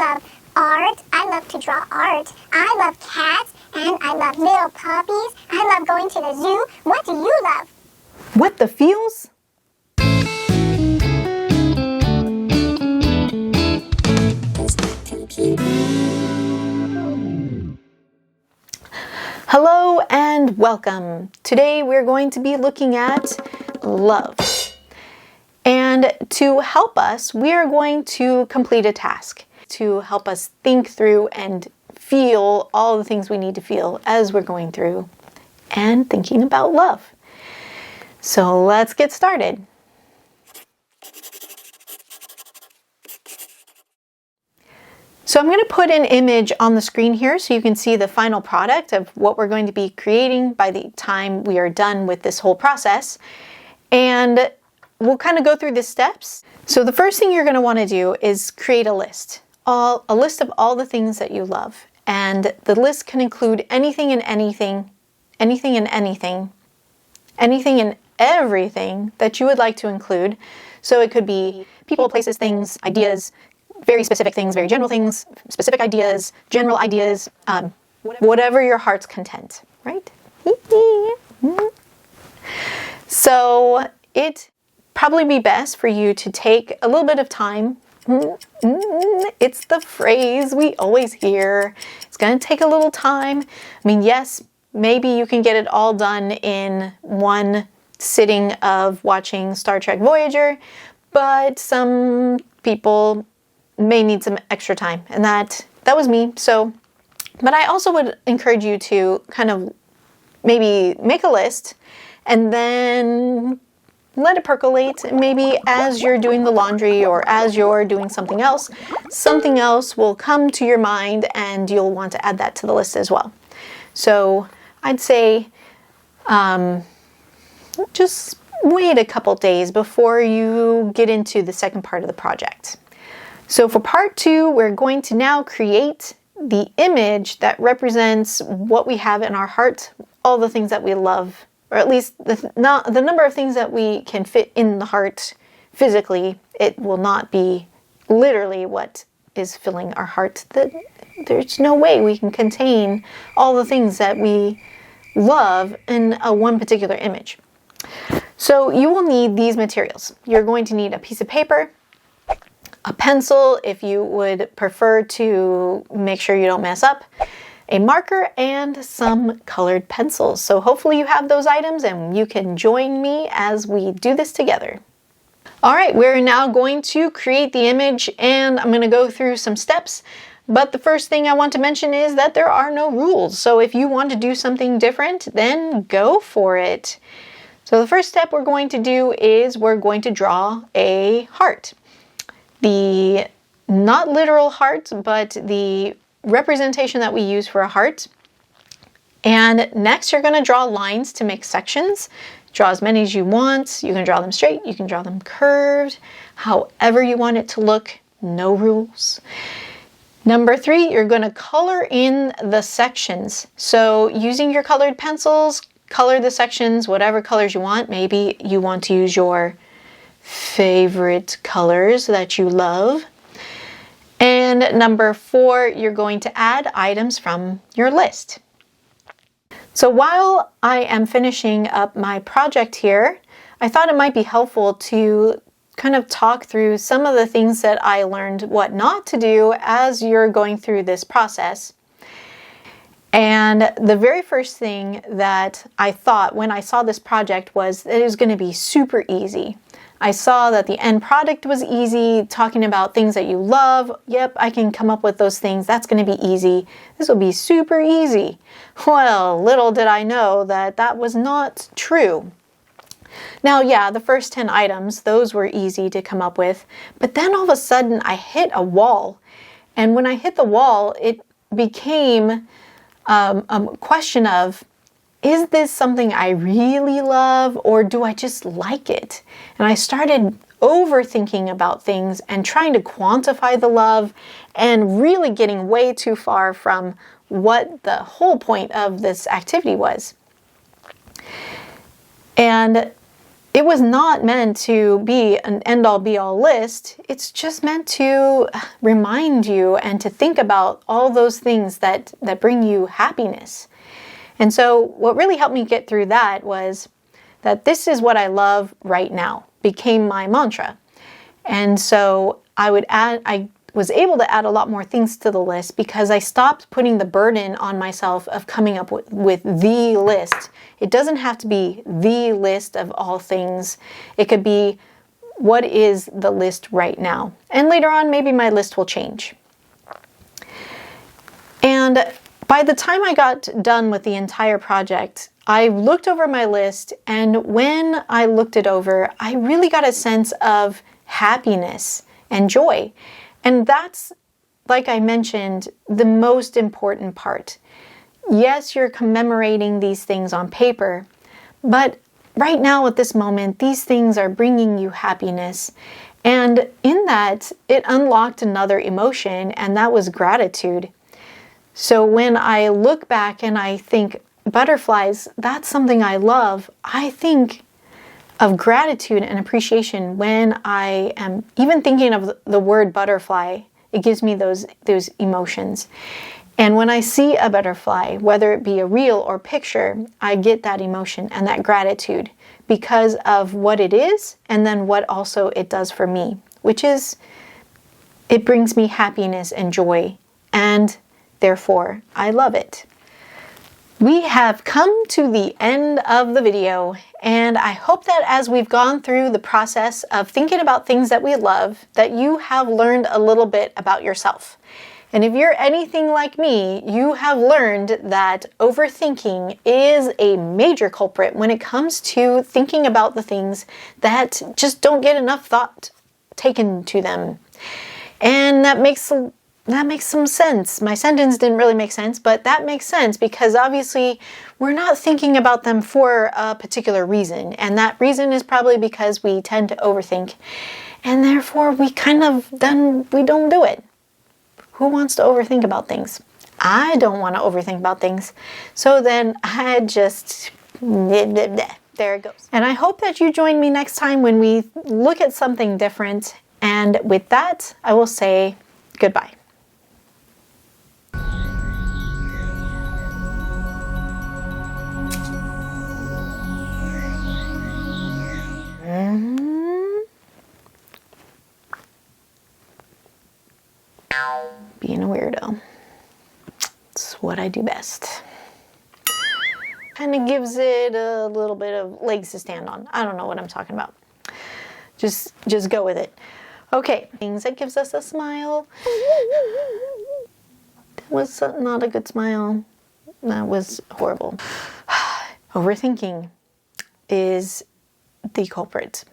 love art. I love to draw art. I love cats, and I love little puppies. I love going to the zoo. What do you love? What the feels? Hello and welcome. Today we're going to be looking at love. And to help us, we are going to complete a task to help us think through and feel all the things we need to feel as we're going through and thinking about love. So let's get started. So I'm going to put an image on the screen here so you can see the final product of what we're going to be creating by the time we are done with this whole process. And we'll kind of go through the steps. So the first thing you're going to want to do is create a list. A list of all the things that you love. And the list can include anything and anything, anything and anything, anything and everything that you would like to include. So it could be people, places, things, ideas, very specific things, very general things, specific ideas, general ideas, whatever your heart's content, right? So it probably be best for you to take a little bit of time. It's the phrase we always hear. It's going to take a little time. I mean, yes, maybe you can get it all done in one sitting of watching Star Trek Voyager, but some people may need some extra time, and that was me. So, but I also would encourage you to kind of maybe make a list and then let it percolate. Maybe as you're doing the laundry or as you're doing something else will come to your mind and you'll want to add that to the list as well. So I'd say just wait a couple days before you get into the second part of the project. So for part 2, we're going to now create the image that represents what we have in our heart, all the things that we love, or at least the number of things that we can fit in the heart physically. It will not be literally what is filling our heart. There's no way we can contain all the things that we love in one particular image. So you will need these materials. You're going to need a piece of paper, a pencil if you would prefer to make sure you don't mess up, a marker, and some colored pencils. So hopefully you have those items and you can join me as we do this together. All right, we're now going to create the image and I'm going to go through some steps. But the first thing I want to mention is that there are no rules. So if you want to do something different, then go for it. So the first step we're going to do is we're going to draw a heart. The not literal heart, but the representation that we use for a heart. And next you're going to draw lines to make sections. Draw as many as you want. You can draw them straight, you can draw them curved, however you want it to look, no rules. Number 3, you're going to color in the sections. So using your colored pencils, color the sections whatever colors you want. Maybe you want to use your favorite colors that you love. And number 4, you're going to add items from your list. So while I am finishing up my project here, I thought it might be helpful to kind of talk through some of the things that I learned what not to do as you're going through this process. And the very first thing that I thought when I saw this project was that it was going to be super easy. I saw that the end product was easy, talking about things that you love. Yep, I can come up with those things. That's going to be easy. This will be super easy. Well, little did I know that that was not true. Now, yeah, the first 10 items, those were easy to come up with. But then all of a sudden I hit a wall. And when I hit the wall, it became a question of, is this something I really love or do I just like it? And I started overthinking about things and trying to quantify the love and really getting way too far from what the whole point of this activity was. And it was not meant to be an end-all be-all list. It's just meant to remind you and to think about all those things that bring you happiness. And so what really helped me get through that was that this is what I love right now became my mantra. And so I was able to add a lot more things to the list because I stopped putting the burden on myself of coming up with the list. It doesn't have to be the list of all things. It could be, what is the list right now? And later on, maybe my list will change. And by the time I got done with the entire project, I looked over my list, and when I looked it over, I really got a sense of happiness and joy. And that's, like I mentioned, the most important part. Yes, you're commemorating these things on paper, but right now at this moment, these things are bringing you happiness. And in that, it unlocked another emotion, and that was gratitude. So when I look back and I think, butterflies, that's something I love, I think of gratitude and appreciation when I am even thinking of the word butterfly. It gives me those emotions. And when I see a butterfly, whether it be a reel or picture, I get that emotion and that gratitude because of what it is and then what also it does for me, which is it brings me happiness and joy, and therefore I love it. We have come to the end of the video, and I hope that as we've gone through the process of thinking about things that we love, that you have learned a little bit about yourself. And if you're anything like me, you have learned that overthinking is a major culprit when it comes to thinking about the things that just don't get enough thought taken to them. And that makes some sense. My sentence didn't really make sense, but that makes sense because obviously we're not thinking about them for a particular reason. And that reason is probably because we tend to overthink. And therefore we don't do it. Who wants to overthink about things? I don't want to overthink about things. So then I just, there it goes. And I hope that you join me next time when we look at something different. And with that, I will say goodbye. Being a weirdo. It's what I do best. And it gives it a little bit of legs to stand on. I don't know what I'm talking about. Just go with it. Okay, things that gives us a smile. That was not a good smile. That was horrible. Overthinking is the culprit.